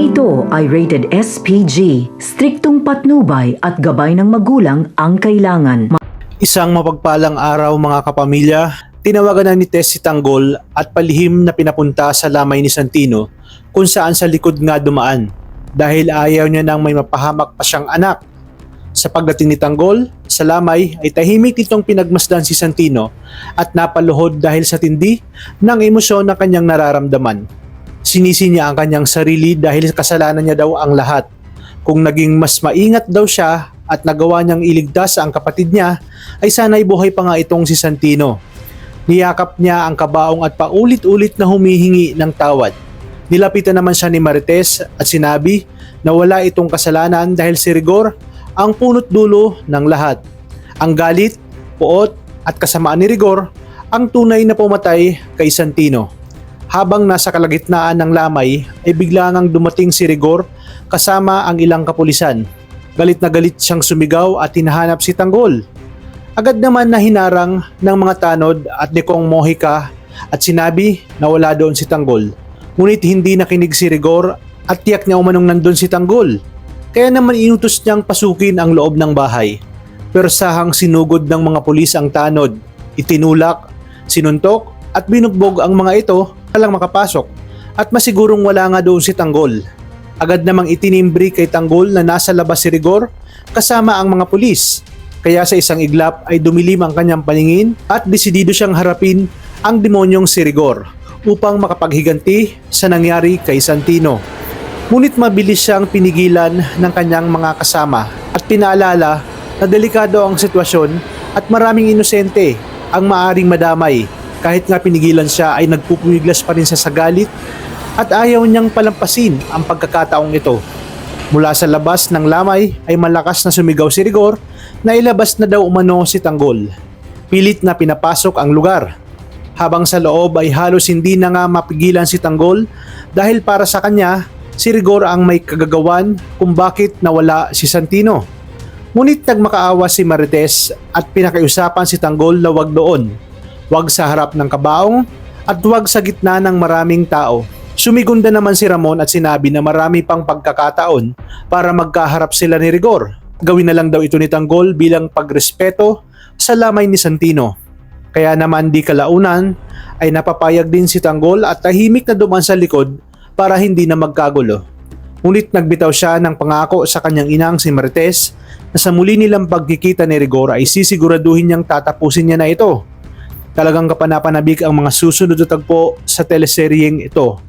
ito ay rated SPG, striktong patnubay at gabay ng magulang ang kailangan. Isang mapagpalang araw mga kapamilya, tinawagan na ni Tess si Tanggol at palihim na pinapunta sa lamay ni Santino kung saan sa likod nga dumaan dahil ayaw niya nang may mapahamak pa siyang anak. Sa pagdating ni Tanggol sa lamay ay tahimik itong pinagmasdan si Santino at napaluhod dahil sa tindi ng emosyon na kanyang nararamdaman. Sinisi niya ang kanyang sarili dahil kasalanan niya daw ang lahat. Kung naging mas maingat daw siya at nagawa niyang iligtas ang kapatid niya, ay sana'y buhay pa nga itong si Santino. Niyakap niya ang kabaong at paulit-ulit na humihingi ng tawad. Nilapitan naman siya ni Marites at sinabi na wala itong kasalanan dahil si Rigor ang punot dulo ng lahat. Ang galit, puot at kasamaan ni Rigor ang tunay na pumatay kay Santino. Habang nasa kalagitnaan ng lamay ay bigla ngang dumating si Rigor kasama ang ilang kapulisan. Galit na galit siyang sumigaw at hinahanap si Tanggol. Agad naman na hinarang ng mga tanod at ni Kong Mojica at sinabi na wala doon si Tanggol. Ngunit hindi nakinig si Rigor at tiyak niya umanong nandun si Tanggol. Kaya naman inutos niyang pasukin ang loob ng bahay. Persahang sinugod ng mga pulis ang tanod, itinulak, sinuntok at binugbog ang mga ito lang makapasok at masigurong wala nga doon si Tanggol. Agad namang itinimbri kay Tanggol na nasa labas si Rigor kasama ang mga pulis. Kaya sa isang iglap ay dumilim ang kanyang paningin at desidido siyang harapin ang demonyong si Rigor upang makapaghiganti sa nangyari kay Santino. Ngunit mabilis siyang pinigilan ng kanyang mga kasama at pinaalala na delikado ang sitwasyon at maraming inosente ang maaring madamay. Kahit nga pinigilan siya ay nagpupumiglas pa rin siya sa galit at ayaw niyang palampasin ang pagkakataong ito. Mula sa labas ng lamay ay malakas na sumigaw si Rigor na ilabas na daw umano si Tanggol. Pilit na pinapasok ang lugar. Habang sa loob ay halos hindi na nga mapigilan si Tanggol dahil para sa kanya si Rigor ang may kagagawan kung bakit nawala si Santino. Ngunit nagmakaawa si Marites at pinakiusapan si Tanggol na wag doon. Wag sa harap ng kabaong at wag sa gitna ng maraming tao. Sumigunda naman si Ramon at sinabi na marami pang pagkakataon para magkaharap sila ni Rigor. Gawin na lang daw ito ni Tanggol bilang pagrespeto sa lamay ni Santino. Kaya naman di kalaunan ay napapayag din si Tanggol at tahimik na dumaan sa likod para hindi na magkagulo. Ngunit nagbitaw siya ng pangako sa kanyang inang si Marites na sa muli nilang pagkikita ni Rigor ay sisiguraduhin niyang tatapusin niya na ito. Talagang kapanapanabik ang mga susunod na tagpo sa teleseryeng ito.